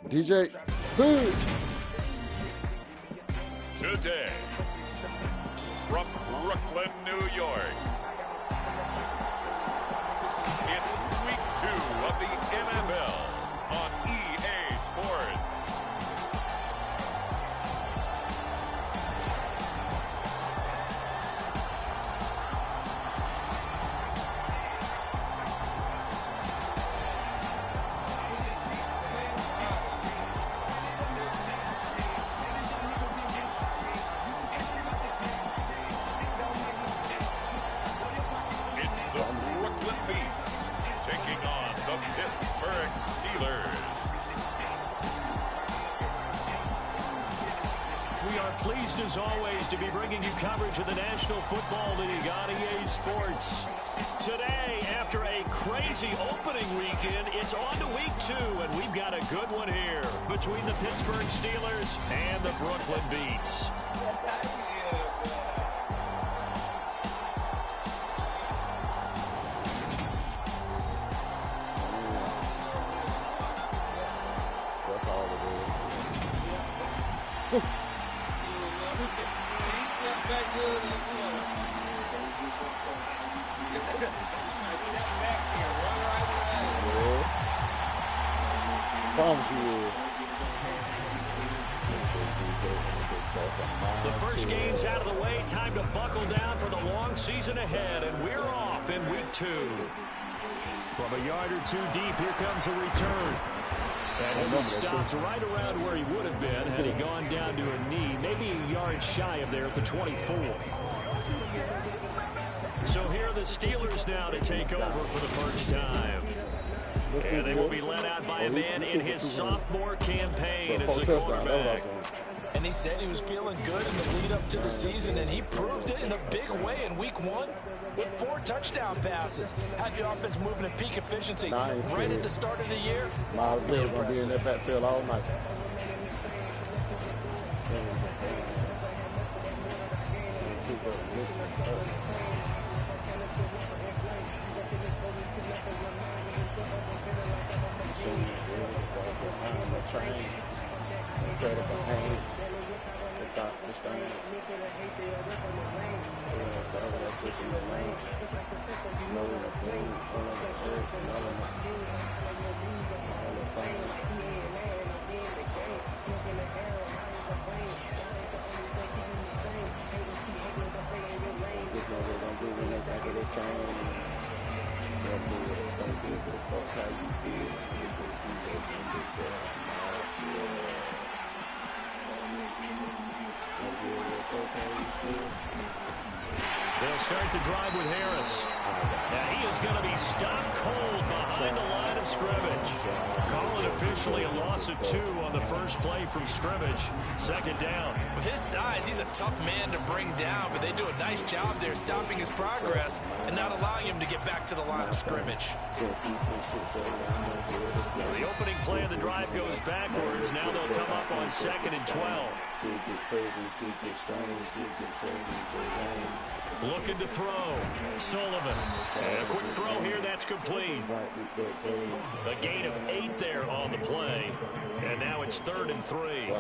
DJ Boo. Today, from Brooklyn, New York, it's week 2 of the NFL on EA Sports. As always, to be bringing you coverage of the National Football League on EA Sports. Today, after a crazy opening weekend, it's on to week 2, and we've got a good one here between the Pittsburgh Steelers and the Brooklyn Beats. That's all it is. The first game's out of the way. Time to buckle down for the long season ahead, and we're off in week 2. From a yard or 2 deep, here comes a return. And he stopped right around where he would have been had he gone down to a knee, maybe a yard shy of there at the 24. So here are the Steelers now to take over for the first time. And they will be led out by a man in his sophomore campaign as a quarterback. And he said he was feeling good in the lead up to the season, and he proved it in a big way in week 1 with 4 touchdown passes. Had the offense moving at peak efficiency right at the start of the year. Miles Miller going to be in that backfield all night. They'll start the drive with Harris. And he is going to be stopped cold behind the line of scrimmage. Calling officially a loss of 2 on the first play from scrimmage. Second down. With his size, he's a tough man to bring down, but they do a nice job there stopping his progress and not allowing him to get back to the line of scrimmage. The opening play of the drive goes backwards. Now they'll come up on 2nd and 12. Looking to throw. Sullivan. And a quick throw here. That's complete. A gain of 8 there on the play. And now it's 3rd and 3.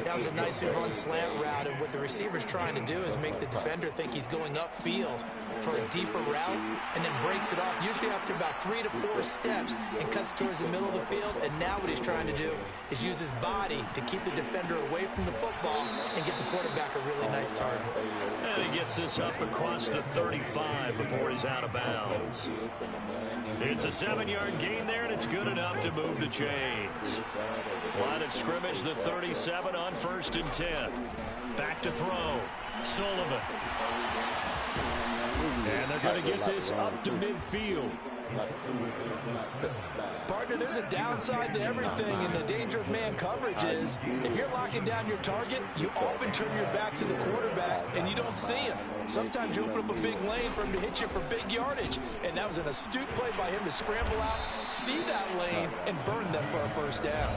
That was a nicely run slant route, and what the receiver's trying to do is make the defender think he's going upfield for a deeper route, and then breaks it off, usually after about 3 to 4 steps, and cuts towards the middle of the field. And now what he's trying to do is use his body to keep the defender away from the football and get the quarterback a really nice target. And he gets this up across the 35 before he's out of bounds. It's a 7-yard gain there, and it's good enough to move the chains. Line of scrimmage, the 37 on 1st and 10. Back to throw. Sullivan. And they're going to get this up to midfield. Partner, there's a downside to everything, and the danger of man coverage is if you're locking down your target, you often turn your back to the quarterback, and you don't see him. Sometimes you open up a big lane for him to hit you for big yardage, and that was an astute play by him to scramble out, see that lane, and burn them for a first down.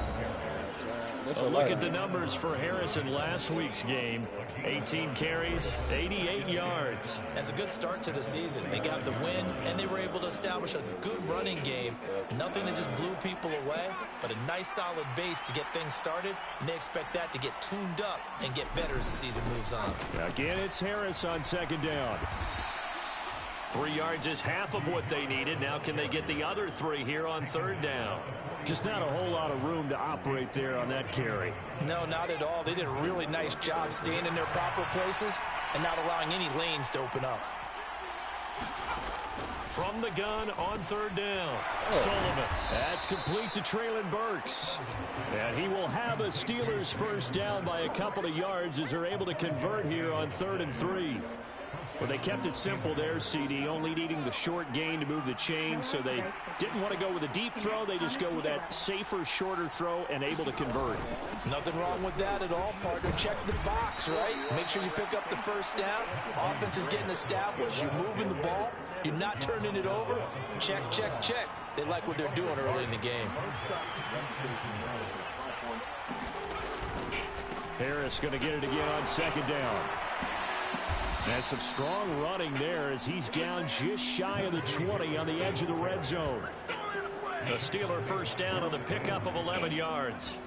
Look at the numbers for Harris in last week's game. 18 carries, 88 yards. That's a good start to the season. They got the win, and they were able to establish a good running game. Nothing that just blew people away, but a nice solid base to get things started, and they expect that to get tuned up and get better as the season moves on. Again, it's Harris on second down. 3 yards is half of what they needed. Now can they get the other 3 here on third down? Just not a whole lot of room to operate there on that carry. No, not at all. They did a really nice job staying in their proper places and not allowing any lanes to open up. From the gun on third down, Sullivan. That's complete to Treylon Burks. And he will have a Steelers first down by a couple of yards as they're able to convert here on 3rd and 3. Well, they kept it simple there, CD, only needing the short gain to move the chain, so they didn't want to go with a deep throw. They just go with that safer, shorter throw and able to convert. Nothing wrong with that at all, partner. Check the box, right? Make sure you pick up the first down. Offense is getting established. You're moving the ball. You're not turning it over. Check, check, check. They like what they're doing early in the game. Harris going to get it again on second down. And some strong running there as he's down just shy of the 20 on the edge of the red zone. The Steeler first down on the pickup of 11 yards.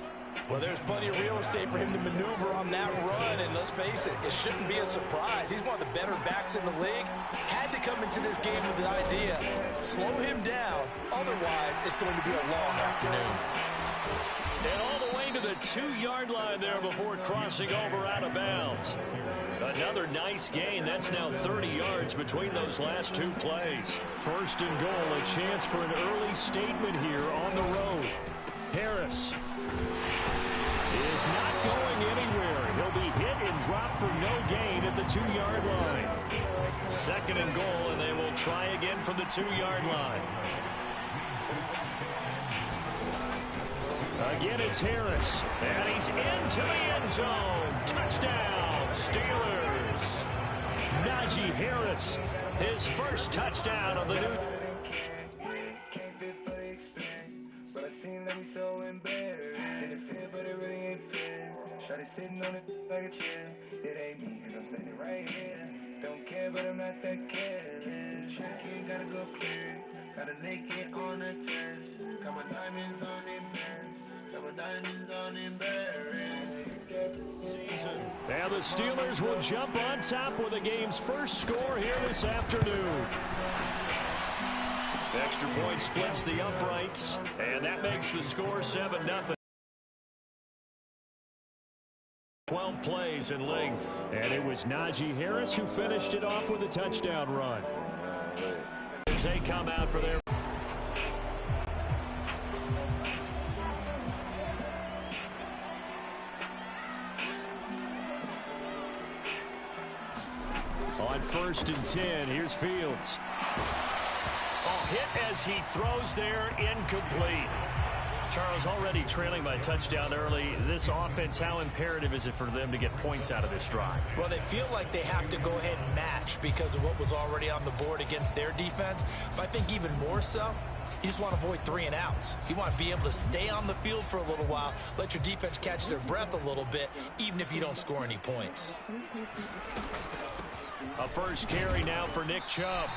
Well, there's plenty of real estate for him to maneuver on that run, and let's face it, it shouldn't be a surprise. He's one of the better backs in the league. Had to come into this game with the idea, slow him down, otherwise it's going to be a long afternoon. And all the way to the 2-yard line there before crossing over out of bounds. Another nice gain. That's now 30 yards between those last 2 plays. First and goal, a chance for an early statement here on the road. Harris is not going anywhere. He'll be hit and dropped for no gain at the 2-yard line. Second and goal, and they will try again from the 2-yard line. Again, it's Harris, and he's into the end zone. Touchdown, Steelers. Najee Harris, his first touchdown of the new. But I seen them so embarrassed. And it fit, but it really ain't fair. Started sitting on it like a chair. It ain't me, cause I'm standing right here. Don't care, but I'm not that careless. You gotta go clear. Gotta lick it on the test. Got my diamonds on embarrassed. Got my diamonds on embarrassed. And the Steelers will jump on top with the game's first score here this afternoon. Extra point splits the uprights, and that makes the score 7-0. 12 plays in length. And it was Najee Harris who finished it off with a touchdown run. As they come out for their on 1st and 10, here's Fields. Hit as he throws there, incomplete. Charles, already trailing by touchdown early. This offense, how imperative is it for them to get points out of this drive? Well, they feel like they have to go ahead and match because of what was already on the board against their defense. But I think even more so, you just want to avoid 3 and outs. You want to be able to stay on the field for a little while, let your defense catch their breath a little bit, even if you don't score any points. A first carry now for Nick Chubb.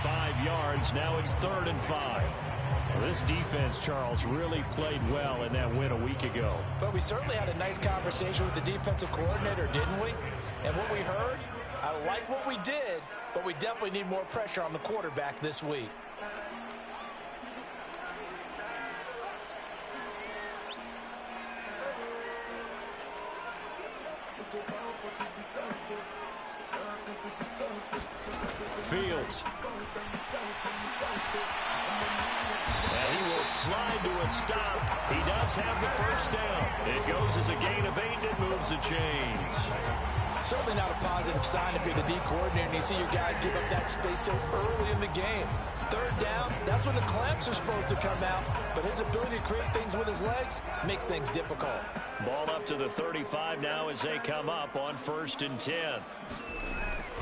5 yards. Now it's 3rd and 5. Well, this defense, Charles, really played well in that win a week ago. But we certainly had a nice conversation with the defensive coordinator, didn't we? And what we heard, I like what we did, but we definitely need more pressure on the quarterback this week. Fields. And he will slide to a stop. He does have the first down. It goes as a gain of 8 and it moves the chains. Certainly not a positive sign if you're the D coordinator and you see your guys give up that space so early in the game. Third down, that's when the clamps are supposed to come out, but his ability to create things with his legs makes things difficult. Ball up to the 35 now as they come up on 1st and 10.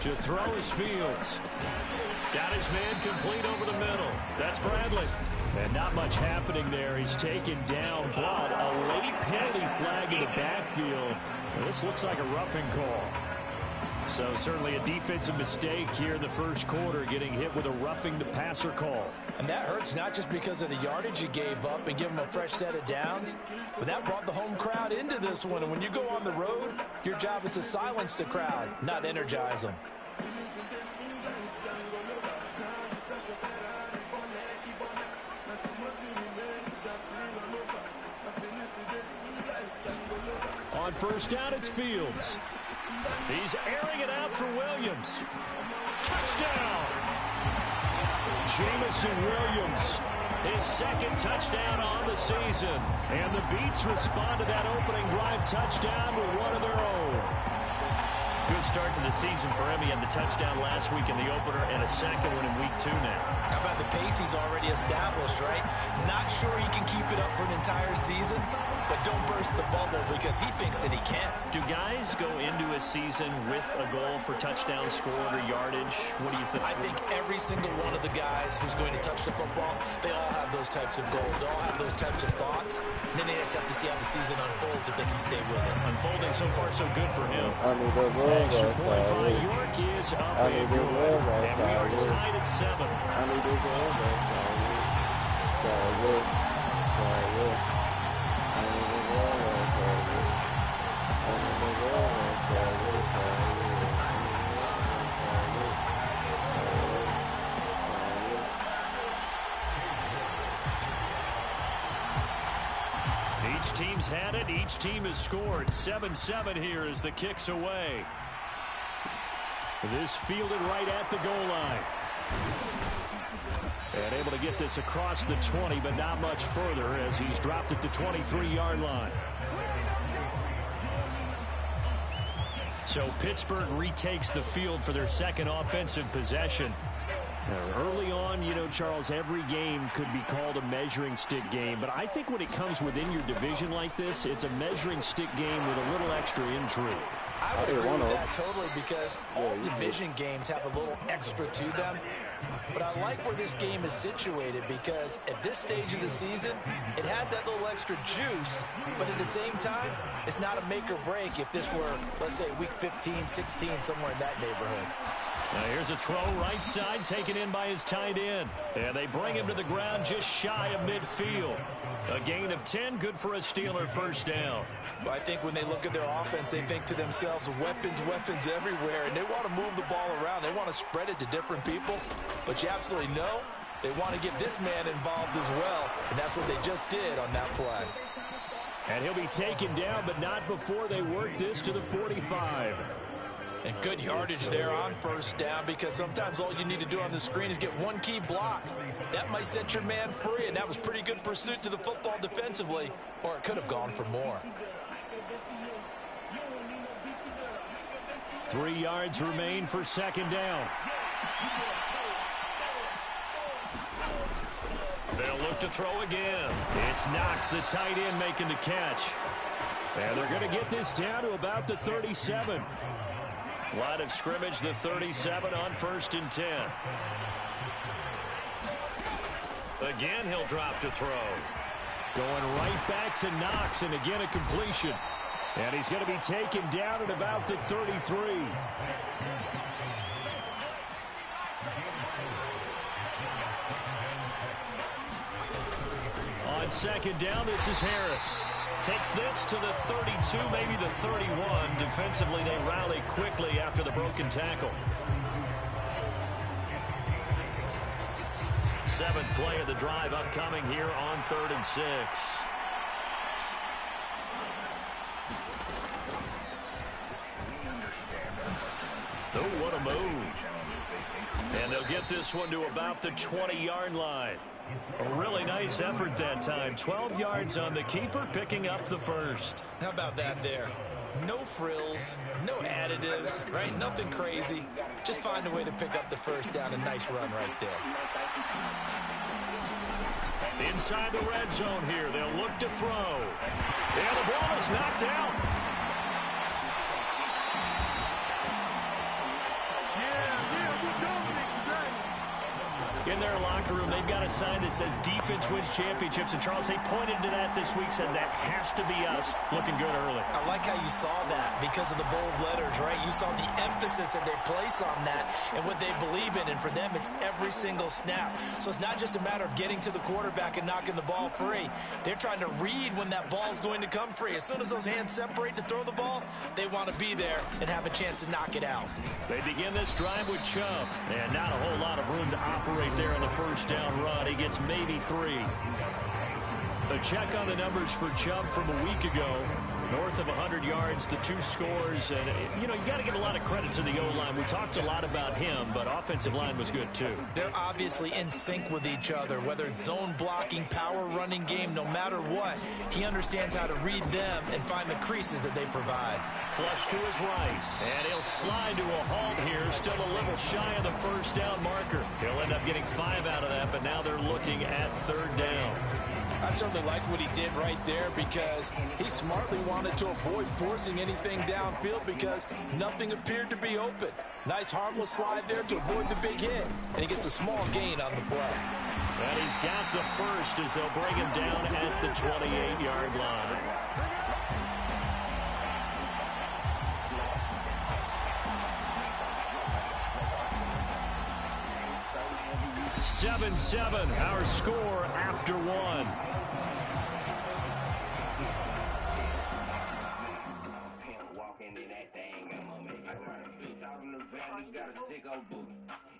To throw is Fields. Got his man complete over the middle. That's Bradley. And not much happening there. He's taken down, but a late penalty flag in the backfield. This looks like a roughing call. So certainly a defensive mistake here in the first quarter, getting hit with a roughing the passer call. And that hurts not just because of the yardage you gave up and give them a fresh set of downs, but that brought the home crowd into this one. And when you go on the road, your job is to silence the crowd, not energize them. On 1st down, it's Fields. He's airing it out for Williams. Touchdown! Jamison Williams, his 2nd touchdown on the season. And the Beats respond to that opening drive touchdown with one of their own. Good start to the season for him. He had the touchdown last week in the opener and a 2nd one in week 2 now. How about the pace he's already established, right? Not sure he can keep it up for an entire season, but don't burst the bubble because he thinks that he can. Do guys go into a season with a goal for touchdown scored or yardage? What do you think? I think every single one of the guys who's going to touch the football, they all have those types of goals. They all have those types of thoughts. And then they just have to see how the season unfolds if they can stay with it. Unfolding so far so good for him. Extra point by York is up and good. And we are tied at 7. Each team's had it. Each team has scored. 7-7 here as the kick's away. This fielded right at the goal line. And able to get this across the 20, but not much further as he's dropped it to 23-yard line. So Pittsburgh retakes the field for their 2nd offensive possession. Early on, you know, Charles, every game could be called a measuring stick game. But I think when it comes within your division like this, it's a measuring stick game with a little extra intrigue. I would agree with that totally because all division games have a little extra to them. But I like where this game is situated because at this stage of the season, it has that little extra juice. But at the same time, it's not a make or break if this were, let's say, week 15, 16, somewhere in that neighborhood. Now here's a throw right side taken in by his tight end. And they bring him to the ground just shy of midfield. A gain of 10, good for a Steeler 1st down. Well, I think when they look at their offense, they think to themselves, weapons, weapons everywhere. And they want to move the ball around. They want to spread it to different people. But you absolutely know they want to get this man involved as well. And that's what they just did on that play. And he'll be taken down, but not before they work this to the 45. And good yardage there on 1st down because sometimes all you need to do on the screen is get one key block. That might set your man free, and that was pretty good pursuit to the football defensively, or it could have gone for more. 3 yards remain for 2nd down. They'll look to throw again. It's Knox, the tight end, making the catch. And they're going to get this down to about the 37. Line of scrimmage, the 37 on 1st and 10. Again, he'll drop to throw. Going right back to Knox, and again a completion. And he's going to be taken down at about the 33. On 2nd down, this is Harris. Takes this to the 32, maybe the 31. Defensively, they rally quickly after the broken tackle. 7th play of the drive upcoming here on 3rd and 6. Oh, what a move. And they'll get this one to about the 20-yard line. A really nice effort that time. 12 yards on the keeper, picking up the 1st. How about that there? No frills, no additives, right? Nothing crazy. Just find a way to pick up the first down. A nice run right there. Inside the red zone here, they'll look to throw. And the ball is knocked out. In their locker room, they've got a sign that says defense wins championships. And Charles, they pointed to that this week, said that has to be us. Looking good early. I like how you saw that because of the bold letters, right? You saw the emphasis that they place on that and what they believe in. And for them, it's every single snap. So it's not just a matter of getting to the quarterback and knocking the ball free. They're trying to read when that ball's going to come free. As soon as those hands separate to throw the ball, they want to be there and have a chance to knock it out. They begin this drive with Chubb. And not a whole lot of room to operate there on the first down run. He gets maybe 3. A check on the numbers for Chubb from a week ago. North of 100 yards, the 2 scores. And, you know, you got to give a lot of credit to the O-line. We talked a lot about him, but offensive line was good, too. They're obviously in sync with each other, whether it's zone blocking, power running game, no matter what. He understands how to read them and find the creases that they provide. Flush to his right, and he'll slide to a halt here, still a little shy of the first down marker. He'll end up getting 5 out of that, but now they're looking at 3rd down. I certainly like what he did right there because he smartly wanted to avoid forcing anything downfield because nothing appeared to be open. Nice harmless slide there to avoid the big hit, and he gets a small gain on the play. And he's got the first as they'll bring him down at the 28-yard line. 7-7, our score after 1.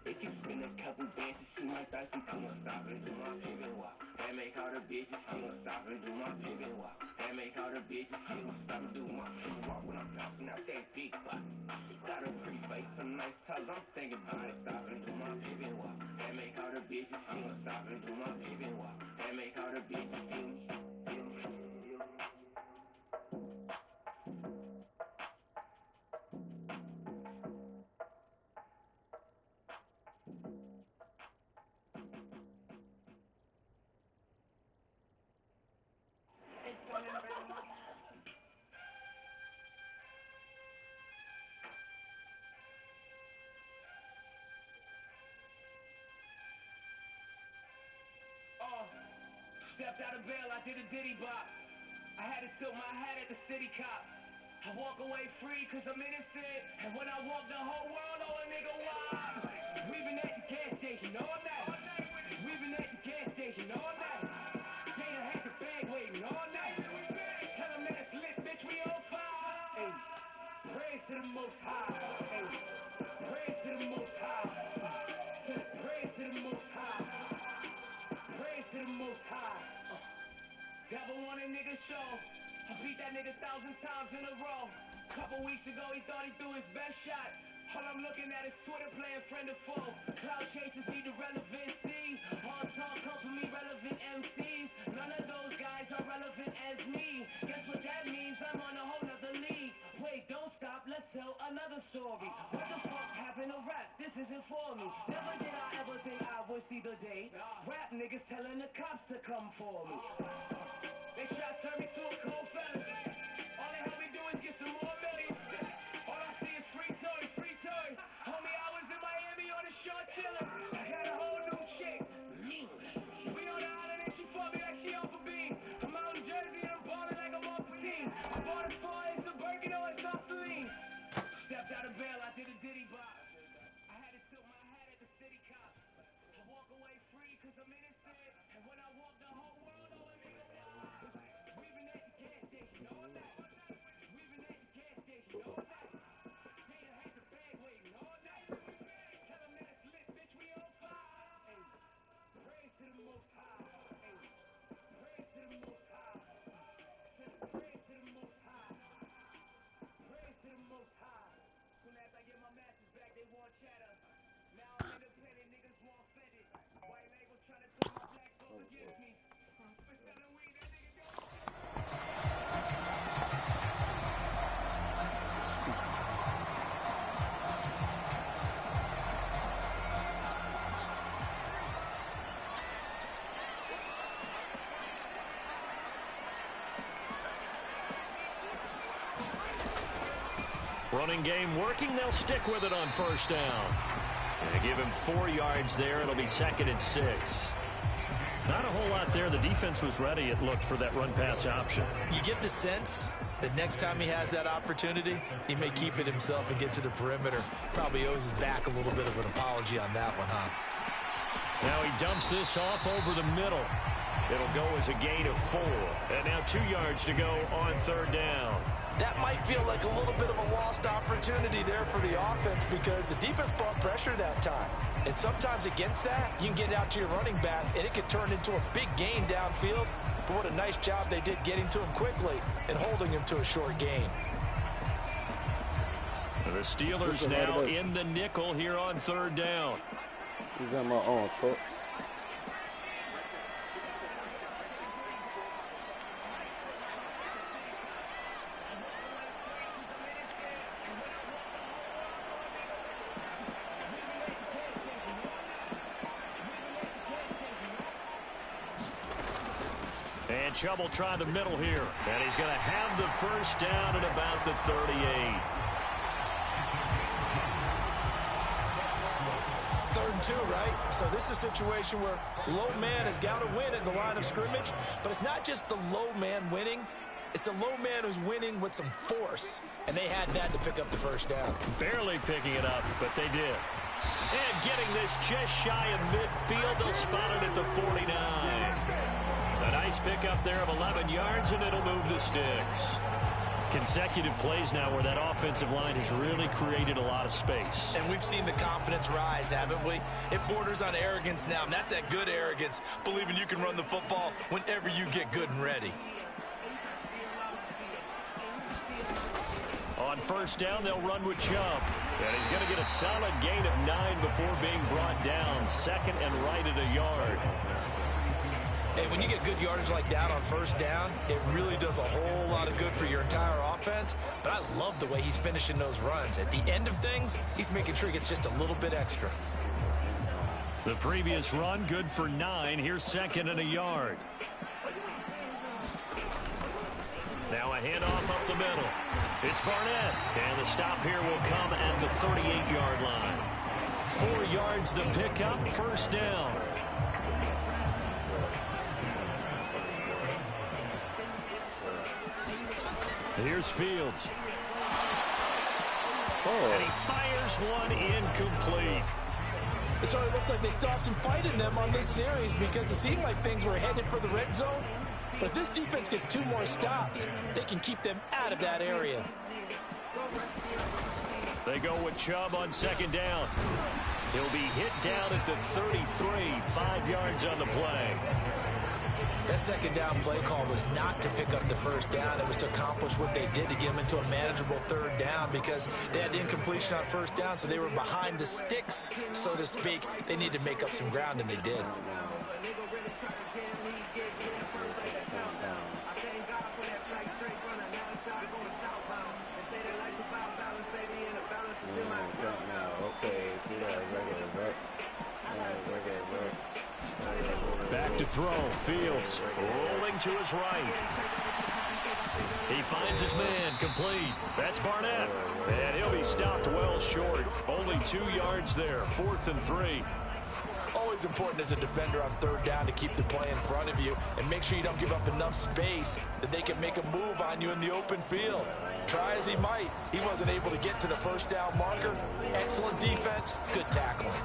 If you spend a couple dances, she might start to come and stop and do my pivot walk. That make all the bitches, she gon' stop and do my pivot walk. That make all the bitches, she gon' stop and do my pivot walk when I'm dropping out that big box. Got a pretty face, some nice toes, I'm thinking about it, stop and do my pivot walk. That make all the bitches, she gon' stop and do my pivot walk. That make all the bitches, feel me. Stepped out of bail, I did a diddy bop. I had to tilt my hat at the city cop. I walk away free cause I'm innocent. And when I walk the whole world, oh a nigga wild. We've been at the gas station all night. We've been at the gas station all night. Jada had the bag waiting all night. Tell them that it's lit, bitch, we on fire. Hey, praise to the Most High. Hey, praise to the Most High. Praise to the Most High. Praise to the Most High. Devil want a nigga show. I beat that nigga 1,000 times in a row. Couple weeks ago, he thought he threw his best shot. All I'm looking at is Twitter playing friend or foe. Cloud chasers need the relevancy. All talk come from me, relevant MCs. None of those guys are relevant as me. Guess what that means? I'm on a whole nother league. Wait, don't stop, let's tell another story. What the fuck happened to rap? This isn't for me. Never did I ever think I would see the day. Rap niggas telling the cops to come for me. They try to turn me to a cold fella. All they help me do is get some more millions. All I see is free toys, free toys. Homie, I was in Miami on a short chillin'. I got a whole new chick. We on the island and she fuck me like she off a beam. I'm out in Jersey and I'm ballin' like I'm off the team. I bought a 4 inch of Birkin on Vaseline. Stepped out of bail, I did a diddy bop. I had to tilt my hat at the city cop. I walk away free cause I'm innocent. And when I walk the whole world, oh a nigga wild. We've been at the gas station all night. We've been at the gas station all night. Jada had the bag waiting all night. Tell them that it's lit, bitch, we on fire. Hey, praise to the Most High. Hey, praise to the Most High. Praise to the Most High. Praise to the Most High. Soon as I get my masters back, they want chatter. Now I'm independent, niggas want fended. White labels trying to turn my black soul against me. For selling weed, that nigga go. Running game working. They'll stick with it on first down. And they give him 4 yards there. It'll be 2nd and 6. Not a whole lot there. The defense was ready, it looked, for that run-pass option. You get the sense that next time he has that opportunity, he may keep it himself and get to the perimeter. Probably owes his back a little bit of an apology on that one, huh? Now he dumps this off over the middle. It'll go as a gain of 4. And now 2 yards to go on third down. That might feel like a little bit of a lost opportunity there for the offense because the defense brought pressure that time. And sometimes against that, you can get it out to your running back, and it could turn into a big gain downfield. But what a nice job they did getting to him quickly and holding him to a short gain. The Steelers now in the nickel here on third down. He's in my own truck. And Chubb will try the middle here. And he's going to have the first down at about the 38. 3rd and 2, right? So this is a situation where low man has got to win at the line of scrimmage. But it's not just the low man winning. It's the low man who's winning with some force. And they had that to pick up the first down. Barely picking it up, but they did. And getting this just shy of midfield. They'll spot it at the 49. A nice pickup there of 11 yards, and it'll move the sticks. Consecutive plays now where that offensive line has really created a lot of space. And we've seen the confidence rise, haven't we? It borders on arrogance now, and that's that good arrogance, believing you can run the football whenever you get good and ready. On first down, they'll run with Chubb. And he's going to get a solid gain of 9 before being brought down. 2nd and right at a yard. Hey, when you get good yardage like that on first down, it really does a whole lot of good for your entire offense. But I love the way he's finishing those runs. At the end of things, he's making sure he gets just a little bit extra. The previous run, good for 9. Here's 2nd and a yard. Now a handoff up the middle. It's Barnett. And the stop here will come at the 38-yard line. 4 yards the pickup, first down. Here's Fields. And he fires one incomplete. So it looks like they stopped some fight in them on this series because it seemed like things were headed for the red zone. But if this defense gets 2 more stops, they can keep them out of that area. They go with Chubb on 2nd down. He'll be hit down at the 33, 5 yards on the play. That 2nd down play call was not to pick up the first down. It was to accomplish what they did to get them into a manageable 3rd down because they had incompletion on first down, so they were behind the sticks, so to speak. They needed to make up some ground, and they did. Back to throw. Fields rolling to his right. He finds his man, complete. That's Barnett. And he'll be stopped well short. Only 2 yards there. 4th and 3. Always important as a defender on 3rd down to keep the play in front of you and make sure you don't give up enough space that they can make a move on you in the open field. Try as he might, he wasn't able to get to the first down marker. Excellent defense, good tackling.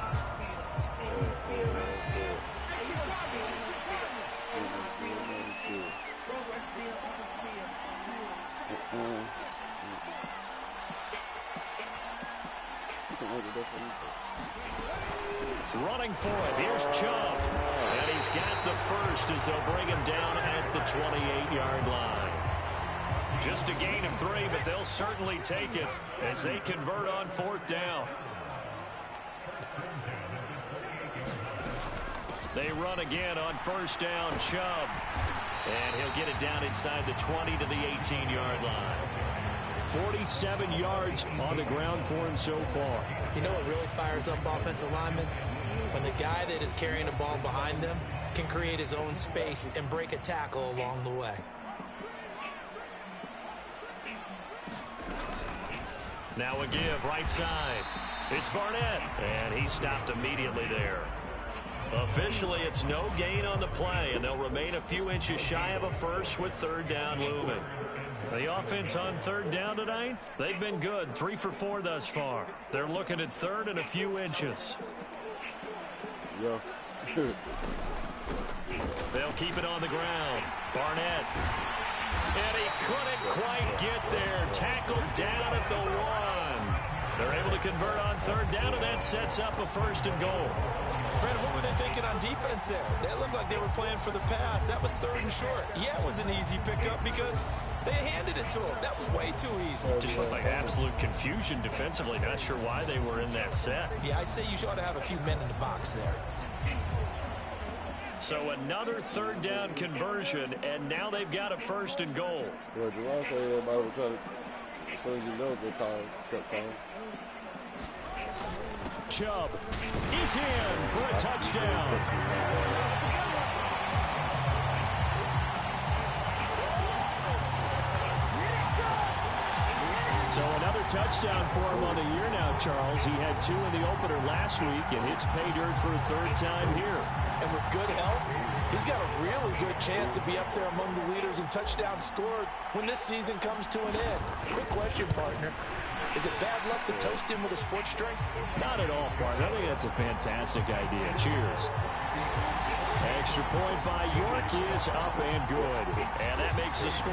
Running for it. Here's Chubb. And he's got the first as they'll bring him down at the 28-yard line. Just a gain of 3, but they'll certainly take it as they convert on 4th down. They run again on first down, Chubb. And he'll get it down inside the 20 to the 18-yard line. 47 yards on the ground for him so far. You know what really fires up offensive linemen? When the guy that is carrying the ball behind them can create his own space and break a tackle along the way. Now a give right side. It's Barnett, and he stopped immediately there. Officially, it's no gain on the play, and they'll remain a few inches shy of a first with third down looming. The offense on third down tonight, they've been good, 3 for 4 thus far. They're looking at third and a few inches. Yeah. They'll keep it on the ground. Barnett. And he couldn't quite get there. Tackled down at the 1. They're able to convert on third down, and that sets up a first and goal. Brandon, what were they thinking on defense there? They looked like they were playing for the pass. That was third and short. Yeah, it was an easy pickup because they handed it to him. That was way too easy. Just looked like absolute confusion defensively. Not sure why they were in that set. Yeah, I'd say you ought to have a few men in the box there. So another third down conversion, and now they've got a first and goal. Well, Jerome said everybody was trying to, as soon as you know, they kept calling. Chubb, he's in for a touchdown. So another touchdown for him on the year now, Charles. He had 2 in the opener last week, and it's pay dirt for a third time here. And with good health, he's got a really good chance to be up there among the leaders in touchdowns scored when this season comes to an end. Quick question, partner. Is it bad luck to toast him with a sports drink? Not at all, partner. I think that's a fantastic idea. Cheers. Extra point by York is up and good. And that makes the score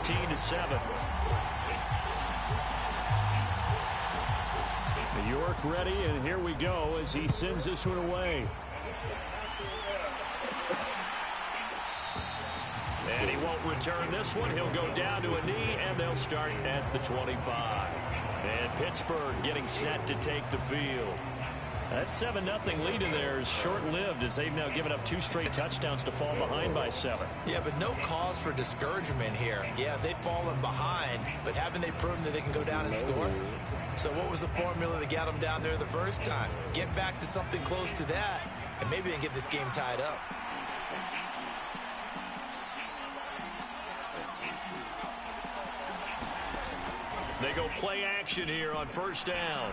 14-7. York ready, and here we go as he sends this one away. And he won't return this one. He'll go down to a knee, and they'll start at the 25. And Pittsburgh getting set to take the field. That 7-0 lead in there is short-lived as they've now given up 2 straight touchdowns to fall behind by 7. Yeah, but no cause for discouragement here. Yeah, they've fallen behind, but haven't they proven that they can go down and score? So what was the formula that got them down there the first time? Get back to something close to that, and maybe they can get this game tied up. They go play action here on first down.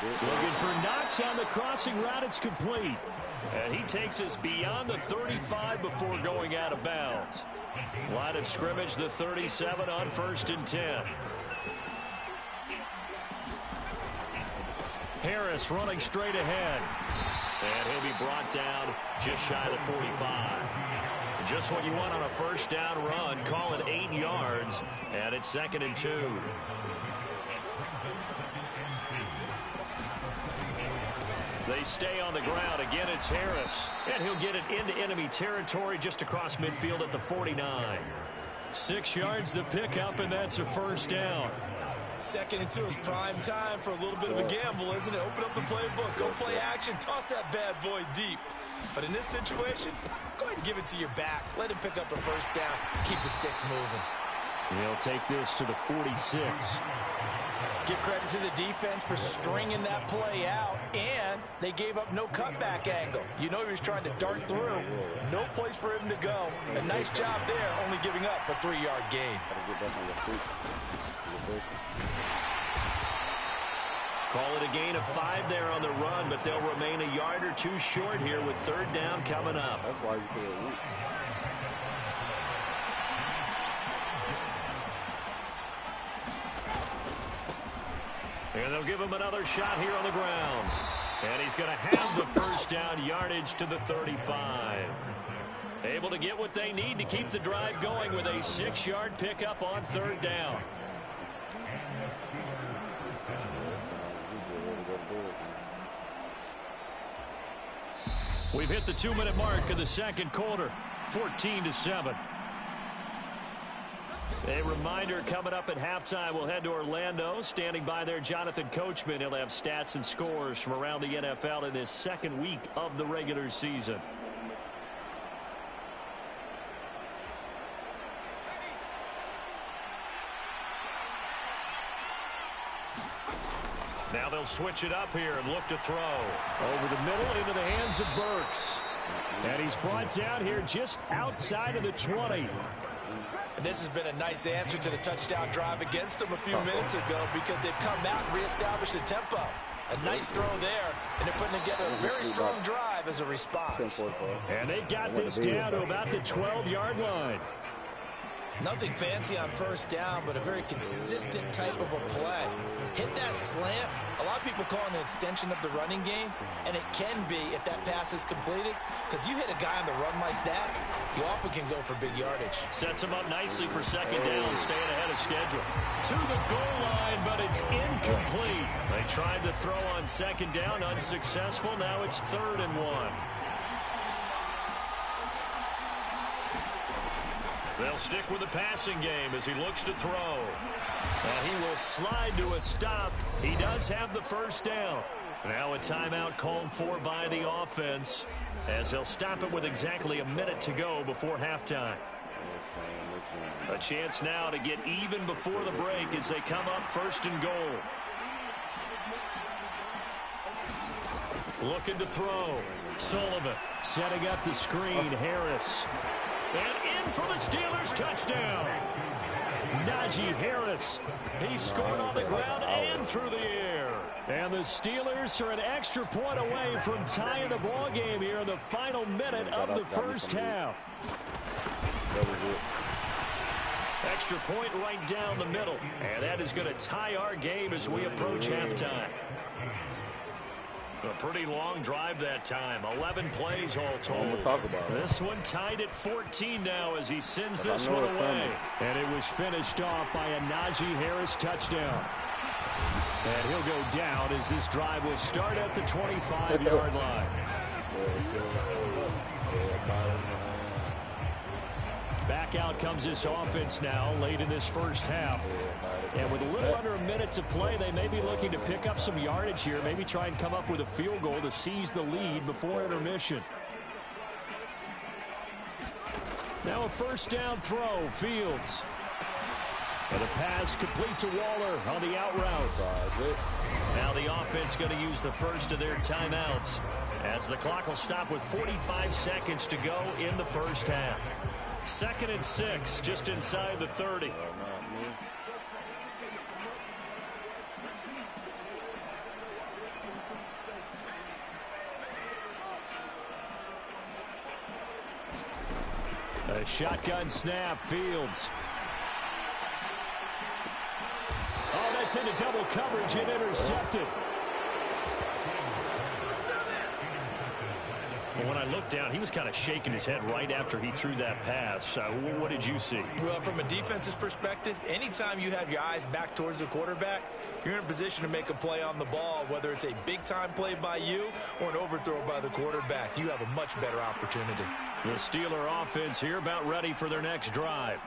Looking for Knox on the crossing route. It's complete. And he takes us beyond the 35 before going out of bounds. Line of scrimmage, the 37 on 1st and 10. Harris running straight ahead. And he'll be brought down just shy of the 45. Just what you want on a first down run. Call it 8 yards. And it's 2nd and 2. They stay on the ground. Again, it's Harris. And he'll get it into enemy territory just across midfield at the 49. 6 yards the pickup, and that's a first down. 2nd and 2 is prime time for a little bit of a gamble, isn't it? Open up the playbook, go play action, toss that bad boy deep. But in this situation, go ahead and give it to your back. Let him pick up a first down. Keep the sticks moving. He'll take this to the 46. Give credit to the defense for stringing that play out, and they gave up no cutback angle. You know he was trying to dart through. No place for him to go. A nice job there, only giving up a 3-yard gain. Call it a gain of 5 there on the run, but they'll remain a yard or 2 short here with third down coming up. That's why you feel weak. And they'll give him another shot here on the ground. And he's going to have the first down yardage to the 35. Able to get what they need to keep the drive going with a 6-yard pickup on third down. We've hit the 2-minute mark of the second quarter, 14-7. A reminder coming up at halftime, we'll head to Orlando. Standing by there, Jonathan Coachman. He'll have stats and scores from around the NFL in this second week of the regular season. Now they'll switch it up here and look to throw. Over the middle into the hands of Burks. And he's brought down here just outside of the 20. And this has been a nice answer to the touchdown drive against them a few minutes ago because they've come out and reestablished the tempo. A nice throw there, and they're putting together a very strong drive as a response. And they've got this down to about the 12-yard line. Nothing fancy on first down, but a very consistent type of a play. Hit that slant. A lot of people call it an extension of the running game, and it can be if that pass is completed, because you hit a guy on the run like that, you often can go for big yardage. Sets him up nicely for second down, staying ahead of schedule. To the goal line, but it's incomplete. They tried to throw on second down, unsuccessful. Now it's 3rd and 1. They'll stick with the passing game as he looks to throw. And he will slide to a stop. He does have the first down. Now a timeout called for by the offense as they'll stop it with exactly a minute to go before halftime. A chance now to get even before the break as they come up 1st and goal. Looking to throw. Sullivan setting up the screen. Harris. And in for the Steelers touchdown. Najee Harris. He scored on the ground and through the air. And the Steelers are an extra point away from tying the ball game here in the final minute of the first half. Extra point right down the middle. And that is going to tie our game as we approach halftime. A pretty long drive that time. 11 plays all told. This one tied at 14 now as he sends this one away. And it was finished off by a Najee Harris touchdown. And he'll go down as this drive will start at the 25-yard line. Back out comes this offense now late in this first half. And with a little under a minute to play, they may be looking to pick up some yardage here, maybe try and come up with a field goal to seize the lead before intermission. Now a first down throw, Fields. And a pass complete to Waller on the out route. Now the offense going to use the first of their timeouts as the clock will stop with 45 seconds to go in the first half. 2nd and 6, just inside the 30. A shotgun snap, Fields. Oh, that's into double coverage and intercepted. Well, when I looked down, he was kind of shaking his head right after he threw that pass. What did you see? Well, from a defense's perspective, anytime you have your eyes back towards the quarterback, you're in a position to make a play on the ball, whether it's a big-time play by you or an overthrow by the quarterback. You have a much better opportunity. The Steeler offense here about ready for their next drive.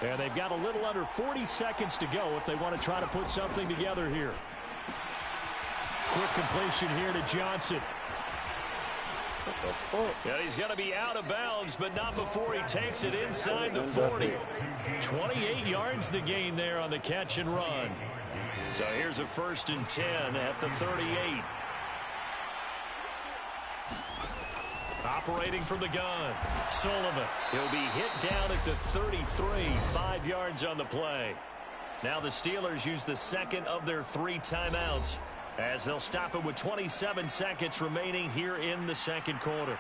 And they've got a little under 40 seconds to go if they want to try to put something together here. Quick completion here to Johnson. Yeah, he's going to be out of bounds, but not before he takes it inside the 40. 28 yards the gain there on the catch and run. So here's a 1st and 10 at the 38. Operating from the gun, Sullivan. He'll be hit down at the 33, 5 yards on the play. Now the Steelers use the second of their 3 timeouts as they'll stop it with 27 seconds remaining here in the second quarter.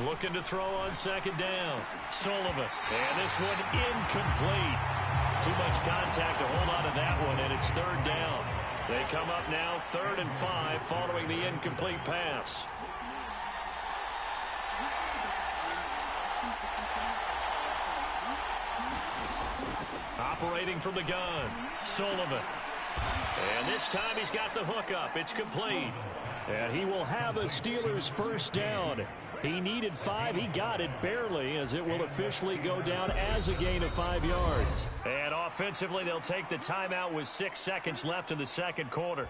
Looking to throw on second down, Sullivan. And this one incomplete. Too much contact to hold on to that one, and it's 3rd down. They come up now 3rd and 5 following the incomplete pass. Operating from the gun, Sullivan. And this time he's got the hookup. It's complete. And he will have a Steelers first down. He needed 5. He got it barely as it will officially go down as a gain of 5 yards. And offensively, they'll take the timeout with 6 seconds left in the second quarter.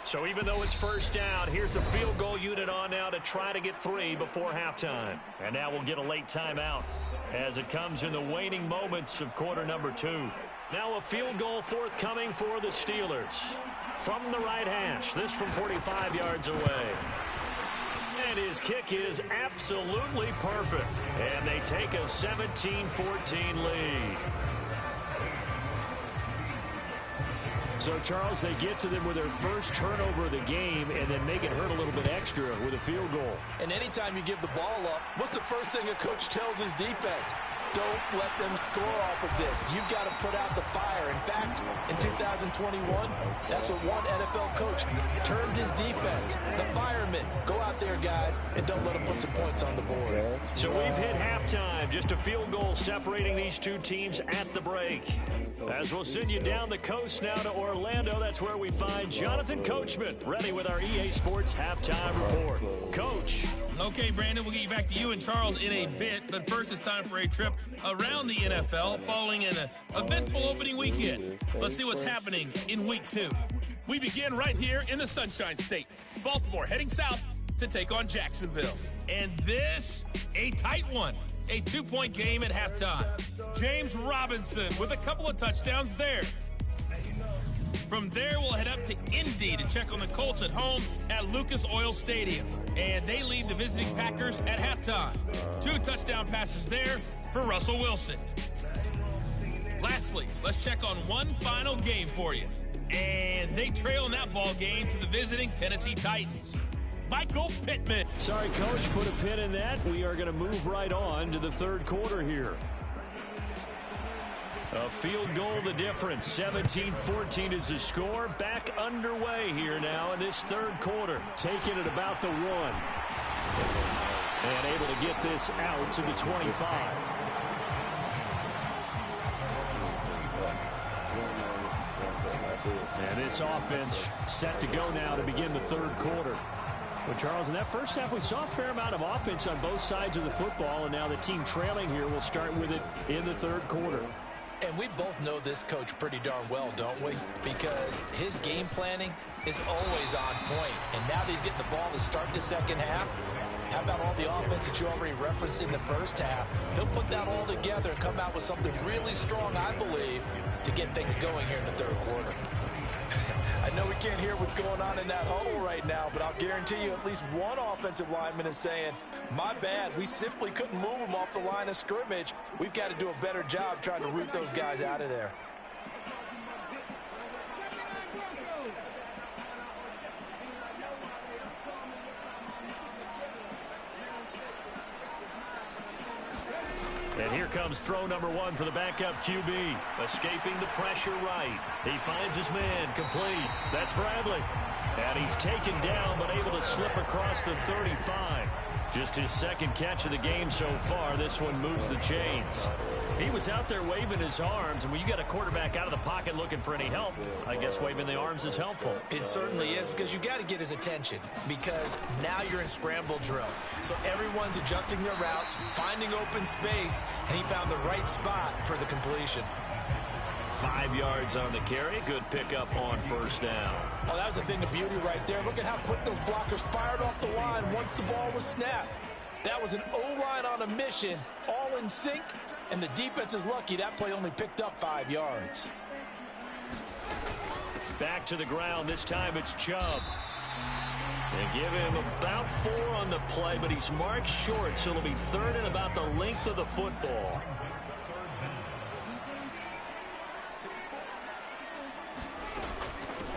So even though it's first down, here's the field goal unit on now to try to get 3 before halftime. And now we'll get a late timeout as it comes in the waning moments of quarter number 2. Now a field goal forthcoming for the Steelers. From the right hash, this from 45 yards away. And his kick is absolutely perfect. And they take a 17-14 lead. So, Charles, they get to them with their first turnover of the game and then make it hurt a little bit extra with a field goal. And anytime you give the ball up, what's the first thing a coach tells his defense? Don't let them score off of this. You've got to put out the fire. In fact, in 2021, that's what one NFL coach termed his defense. The firemen. Go out there, guys, and don't let them put some points on the board. So we've hit halftime. Just a field goal separating these two teams at the break. As we'll send you down the coast now to Orlando, that's where we find Jonathan Coachman, ready with our EA Sports halftime report. Coach. Okay, Brandon, we'll get you back to you and Charles in a bit, but first it's time for a trip around the NFL following an eventful opening weekend. Let's see what's happening in Week 2. We begin right here in the Sunshine State. Baltimore heading south to take on Jacksonville. And this, a tight one. A 2-point game at halftime. James Robinson with a couple of touchdowns there. From there, we'll head up to Indy to check on the Colts at home at Lucas Oil Stadium. And they lead the visiting Packers at halftime. 2 touchdown passes there for Russell Wilson. Lastly, let's check on one final game for you. And they trail in that ball game to the visiting Tennessee Titans. Michael Pittman. Sorry, Coach, put a pin in that. We are going to move right on to the third quarter here. A field goal the difference. 17-14 is the score. Back underway here now in this third quarter. Taking it about the 1. And able to get this out to the 25. And this offense set to go now to begin the third quarter. Well, Charles, in that first half, we saw a fair amount of offense on both sides of the football, and now the team trailing here will start with it in the third quarter. And we both know this coach pretty darn well, don't we? Because his game planning is always on point. And now that he's getting the ball to start the second half, how about all the offense that you already referenced in the first half? He'll put that all together and come out with something really strong, I believe, to get things going here in the third quarter. I know we can't hear what's going on in that huddle right now, but I'll guarantee you at least one offensive lineman is saying, my bad, we simply couldn't move them off the line of scrimmage. We've got to do a better job trying to root those guys out of there. And here comes throw number 1 for the backup QB. Escaping the pressure right. He finds his man complete. That's Bradley. And he's taken down but able to slip across the 35. Just his second catch of the game so far. This one moves the chains. He was out there waving his arms, and when you got a quarterback out of the pocket looking for any help, I guess waving the arms is helpful. It certainly is, because you got to get his attention, because now you're in scramble drill. So everyone's adjusting their routes, finding open space, and he found the right spot for the completion. 5 yards on the carry. Good pickup on first down. Oh, that was a thing of beauty right there. Look at how quick those blockers fired off the line once the ball was snapped. That was an O-line on a mission, all in sync, and the defense is lucky that play only picked up 5 yards. Back to the ground. This time it's Chubb. They give him about 4 on the play, but he's marked short, so it'll be third and about the length of the football.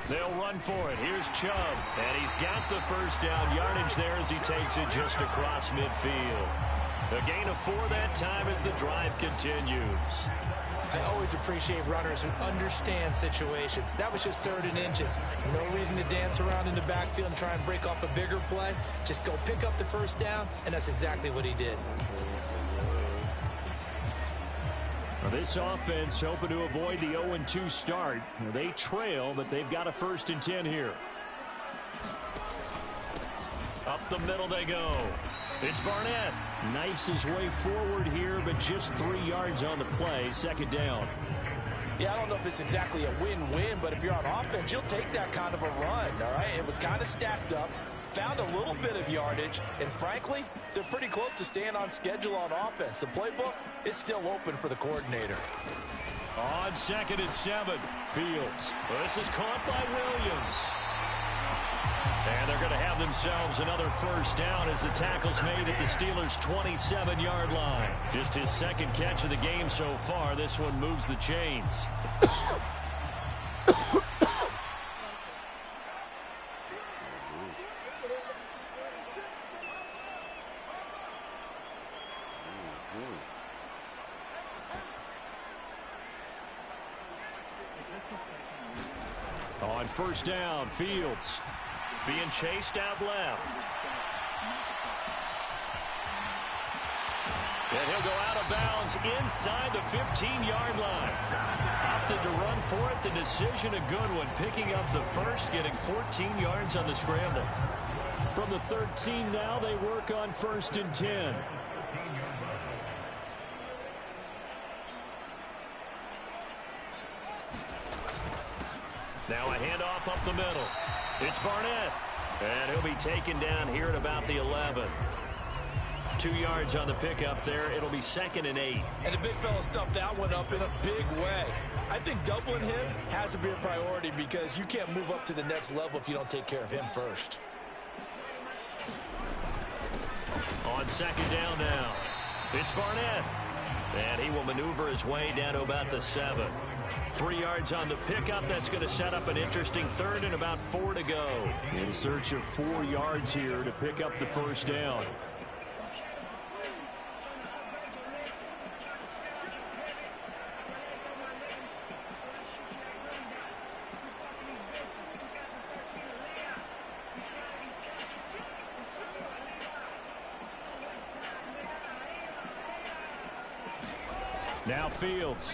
They'll run for it. Here's Chubb. And he's got the first down yardage there as he takes it just across midfield. A gain of 4 that time as the drive continues. I always appreciate runners who understand situations. That was just 3rd and inches. No reason to dance around in the backfield and try and break off a bigger play. Just go pick up the first down, and that's exactly what he did. Now this offense hoping to avoid the 0-2 start. They trail, but they've got a 1st and 10 here. Up the middle they go. It's Barnett. Knifes his way forward here, but just 3 yards on the play. Second down. Yeah, I don't know if it's exactly a win-win, but if you're on offense, you'll take that kind of a run, all right? It was kind of stacked up, found a little bit of yardage, and frankly, they're pretty close to staying on schedule on offense. The playbook is still open for the coordinator. On 2nd and 7, Fields. This is caught by Williams. And they're going to have themselves another first down as the tackle's made at the Steelers' 27-yard line. Just his second catch of the game so far. This one moves the chains. On first down, Fields being chased out left. And he'll go out of bounds inside the 15-yard line. Opted to run for it. The decision a good one. Picking up the first, getting 14 yards on the scramble. From the 13 now, they work on 1st and 10. Now a handoff up the middle. It's Barnett. And he'll be taken down here at about the 11. 2 yards on the pickup there. It'll be 2nd and 8. And the big fella stuffed that one up in a big way. I think doubling him has to be a priority because you can't move up to the next level if you don't take care of him first. On 2nd down now, it's Barnett. And he will maneuver his way down to about the 7. 3 yards on the pickup. That's going to set up an interesting 3rd and about 4 to go. In search of 4 yards here to pick up the first down. Now Fields.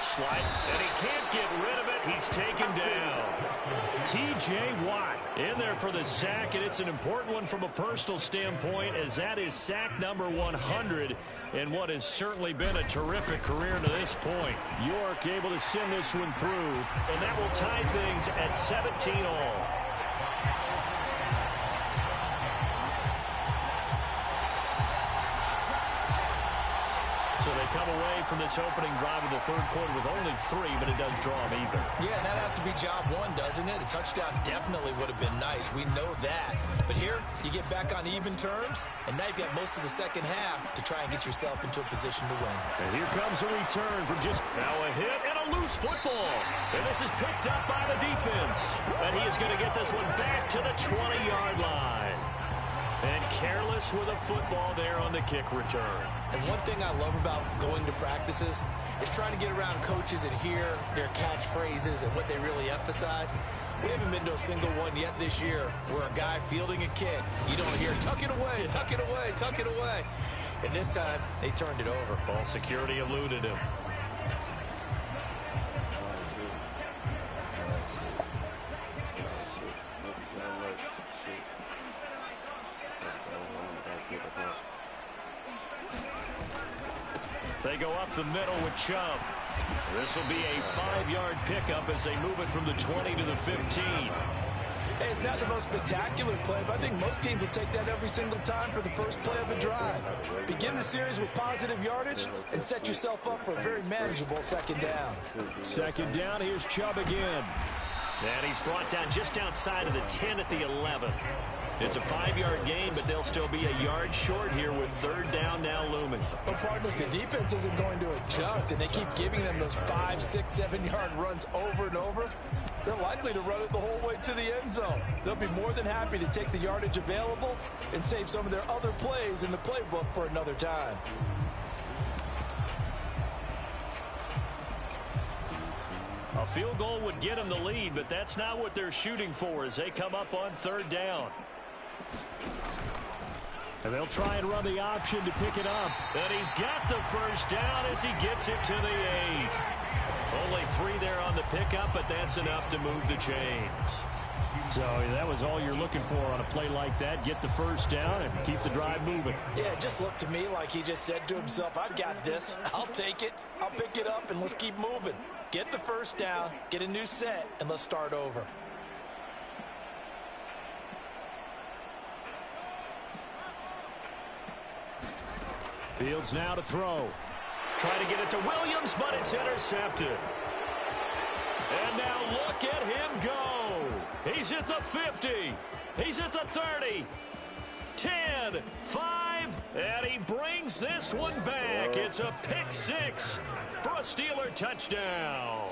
Slide, and he can't get rid of it. He's taken down. T.J. Watt in there for the sack, and it's an important one from a personal standpoint as that is sack number 100 in what has certainly been a terrific career to this point. York able to send this one through, and that will tie things at 17 all. So they come away from this opening drive in the 3rd quarter with only 3, but it does draw them even. Yeah, and that has to be job one, doesn't it? A touchdown definitely would have been nice. We know that. But here, you get back on even terms, and now you've got most of the second half to try and get yourself into a position to win. And here comes a return from just now a hit and a loose football. And this is picked up by the defense. And he is going to get this one back to the 20-yard line. And careless with a football there on the kick return. And one thing I love about going to practices is trying to get around coaches and hear their catchphrases and what they really emphasize. We haven't been to a single one yet this year where a guy fielding a kick, you don't hear, tuck it away, tuck it away, tuck it away. And this time, they turned it over. Ball security eluded him. They go up the middle with Chubb. This will be a 5-yard pickup as they move it from the 20 to the 15. Hey, it's not the most spectacular play, but I think most teams will take that every single time for the first play of a drive. Begin the series with positive yardage and set yourself up for a very manageable 2nd down. 2nd down, here's Chubb again. And he's brought down just outside of the 10 at the 11. It's a 5-yard gain, but they'll still be a yard short here with 3rd down now looming. Well, partner, the defense isn't going to adjust, and they keep giving them those 5, 6, 7-yard runs over and over. They're likely to run it the whole way to the end zone. They'll be more than happy to take the yardage available and save some of their other plays in the playbook for another time. A field goal would get them the lead, but that's not what they're shooting for as they come up on 3rd down. And they'll try and run the option to pick it up. And he's got the first down as he gets it to the 8. Only 3 there on the pickup, but that's enough to move the chains. So that was all you're looking for on a play like that. Get the first down and keep the drive moving. Yeah, it just looked to me like he just said to himself, I've got this. I'll take it. I'll pick it up, and let's keep moving. Get the first down, get a new set, and let's start over. Fields now to throw. Trying to get it to Williams, but it's intercepted. And now look at him go. He's at the 50. He's at the 30. 10, 5, and he brings this one back. It's a pick six for a Steeler touchdown.